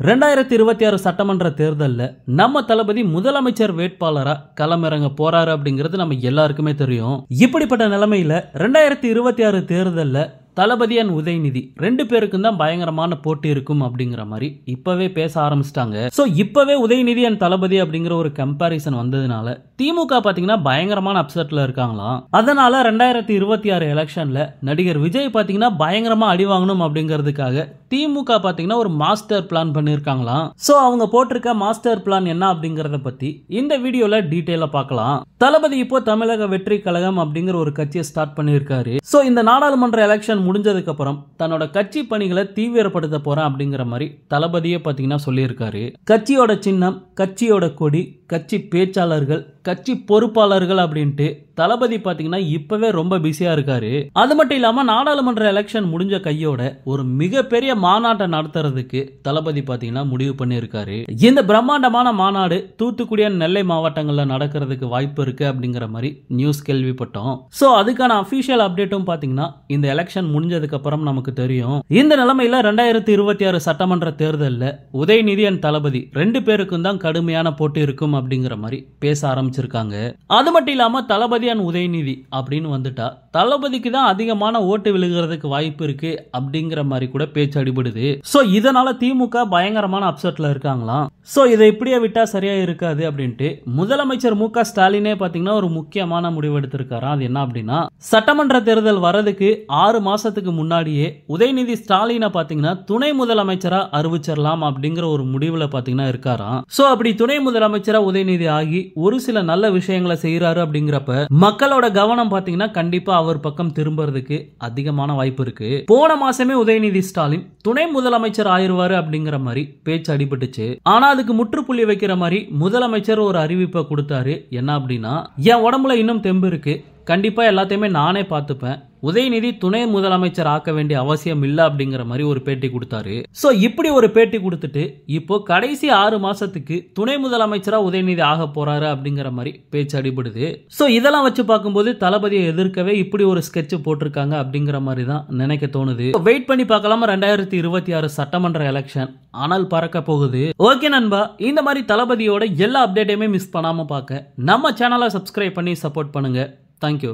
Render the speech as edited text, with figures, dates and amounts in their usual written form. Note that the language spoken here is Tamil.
2026 சட்டமன்ற தேர்தல்ல நம்ம தளபதி முதலமைச்சர் வேட்பாளரா களமிறங்க போறாரு அப்படிங்கிறது நம்ம எல்லாருக்குமே தெரியும். இப்படிப்பட்ட நிலைமையில 2026 தேர்தல்ல தளபதி அண்ட் உதயநிதி ரெண்டு பேருக்கும் தான் பயங்கரமான போட்டி இருக்கும் அப்படிங்கிற மாதிரி இப்பவே பேச ஆரம்பிச்சிட்டாங்க. சோ இப்பவே உதயநிதி அண்ட் தளபதி அப்படிங்கிற ஒரு கம்பாரிசன் வந்ததுனால திமுக பாத்தீங்கன்னா பயங்கரமான அப்செட்ல இருக்காங்களாம். அதனால 2026 எலெக்ஷன்ல நடிகர் விஜய் பாத்தீங்கன்னா பயங்கரமா அடி வாங்கணும் அப்படிங்கிறதுக்காக திமுக பாத்தீங்கன்னா ஒரு மாஸ்டர் பிளான் பண்ணிருக்காங்களாம். சோ அவங்க போட்டிருக்க மாஸ்டர் பிளான் என்ன அப்படிங்கறத பத்தி இந்த வீடியோல டீடைலா பார்க்கலாம். தளபதி இப்போ தமிழக வெற்றி கழகம் அப்படிங்கிற ஒரு கட்சியை ஸ்டார்ட் பண்ணிருக்காரு. சோ இந்த நாடாளுமன்ற எலெக்ஷன் முடிஞ்சதுக்கு அப்புறம் தன்னோட கட்சி பணிகளை தீவிரப்படுத்த போறேன் அப்படிங்கிற மாதிரி தளபதியே பாத்தீங்கன்னா சொல்லியிருக்காரு. கட்சியோட சின்னம், கட்சியோட கொடி, கட்சி பேச்சாளர்கள், கட்சி பொறுப்பாளர்கள் அப்படின்ட்டு தளபதி பாத்தீங்கன்னா இப்பவே ரொம்ப பிஸியா இருக்காரு. அது மட்டும் இல்லாம நாடாளுமன்ற எலெக்ஷன் முடிஞ்ச கையோட ஒரு மிகப்பெரிய மாநாட்டை நடத்துறதுக்கு தளபதி பாத்தீங்கன்னா முடிவு பண்ணியிருக்காரு. இந்த பிரம்மாண்டமான மாநாடு தூத்துக்குடி நெல்லை மாவட்டங்கள்ல நடக்கிறதுக்கு வாய்ப்பு இருக்கு அப்படிங்கிற மாதிரி நியூஸ் கேள்விப்பட்டோம். சோ அதுக்கான அபிஷியல் அப்டேட்டும் பாத்தீங்கன்னா இந்த எலெக்ஷன் முடிஞ்சதுக்கு அப்புறம் நமக்கு தெரியும். இந்த நிலைமையில 2026 சட்டமன்ற தேர்தல்ல உதயநிதி அண்ட் தளபதி ரெண்டு பேருக்கும் தான் கடுமையான போட்டி இருக்கும் அப்படிங்கிற மாதிரி பேச ஆரம்பிச்சிருக்காங்க. அது மட்டும் இல்லாம தளபதி அண்ட் உதயநிதி அப்படின்னு வந்துட்டா தளபதிக்கு தான் அதிகமான ஓட்டு விழுகிறதுக்கு வாய்ப்பு இருக்கு அப்படிங்கிற மாதிரி கூட பேச்சு அடிபடுது. சோ இதனால திமுக பயங்கரமான அப்செட்ல இருக்காங்களாம். சோ இதை இப்படியே விட்டா சரியா இருக்காது அப்படின்ட்டு முதலமைச்சர் மு.க. ஸ்டாலினே பாத்தீங்கன்னா ஒரு முக்கியமான முடிவு எடுத்திருக்காராம். அது என்ன அப்படின்னா சட்டமன்ற தேர்தல் வரதுக்கு 6 மாசத்துக்கு முன்னாடியே உதயநிதி ஸ்டாலினை பாத்தீங்கன்னா துணை முதலமைச்சரா அறிவிச்சிடலாம் அப்படிங்கிற ஒரு முடிவுல பாத்தீங்கன்னா இருக்காராம். சோ அப்படி துணை முதலமைச்சரா உதயநிதி ஆகி ஒரு சில நல்ல விஷயங்களை செய்யறாரு அப்படிங்கிறப்ப மக்களோட கவனம் பாத்தீங்கன்னா கண்டிப்பா அவர் பக்கம் திரும்புறதுக்கு அதிகமான வாய்ப்பு இருக்கு. போன மாசமே உதயநிதி ஸ்டாலின் துணை முதலமைச்சர் ஆயிருவாரு அப்படிங்கிற மாதிரி பேச்சு அடிபட்டுச்சு. ஆனா அதுக்கு முற்றுப்புள்ளி வைக்கிற மாதிரி முதலமைச்சர் ஒரு அறிவிப்பை கொடுத்தாரு. என்ன அப்படின்னா என் உடம்புல இன்னும் தெம்பு இருக்கு, கண்டிப்பா எல்லாத்தையுமே நானே பார்த்துப்பேன், உதயநிதி துணை முதலமைச்சர் ஆக்க வேண்டிய அவசியம் இல்ல அப்படிங்கிற மாதிரி ஒரு பேட்டி கொடுத்தாரு. சோ இப்படி ஒரு பேட்டி கொடுத்துட்டு இப்போ கடைசி 6 மாசத்துக்கு துணை முதலமைச்சரா உதயநிதி ஆக போறாரு அப்படிங்கிற மாதிரி பேச்சு அடிபடுது. சோ இதெல்லாம் வச்சு பார்க்கும்போது தளபதியை எதிர்க்கவே இப்படி ஒரு ஸ்கெட்ச் போட்டிருக்காங்க அப்படிங்கிற மாதிரி தான் நினைக்க தோணுது. வெயிட் பண்ணி பார்க்கலாம் 2026 சட்டமன்ற எலெக்ஷன் ஆனால் பறக்க போகுது. ஓகே நண்பா, இந்த மாதிரி தளபதியோட எல்லா அப்டேட்டையுமே மிஸ் பண்ணாம பார்க்க நம்ம சேனலை சப்ஸ்கிரைப் பண்ணி சப்போர்ட் பண்ணுங்க. தேங்க்யூ.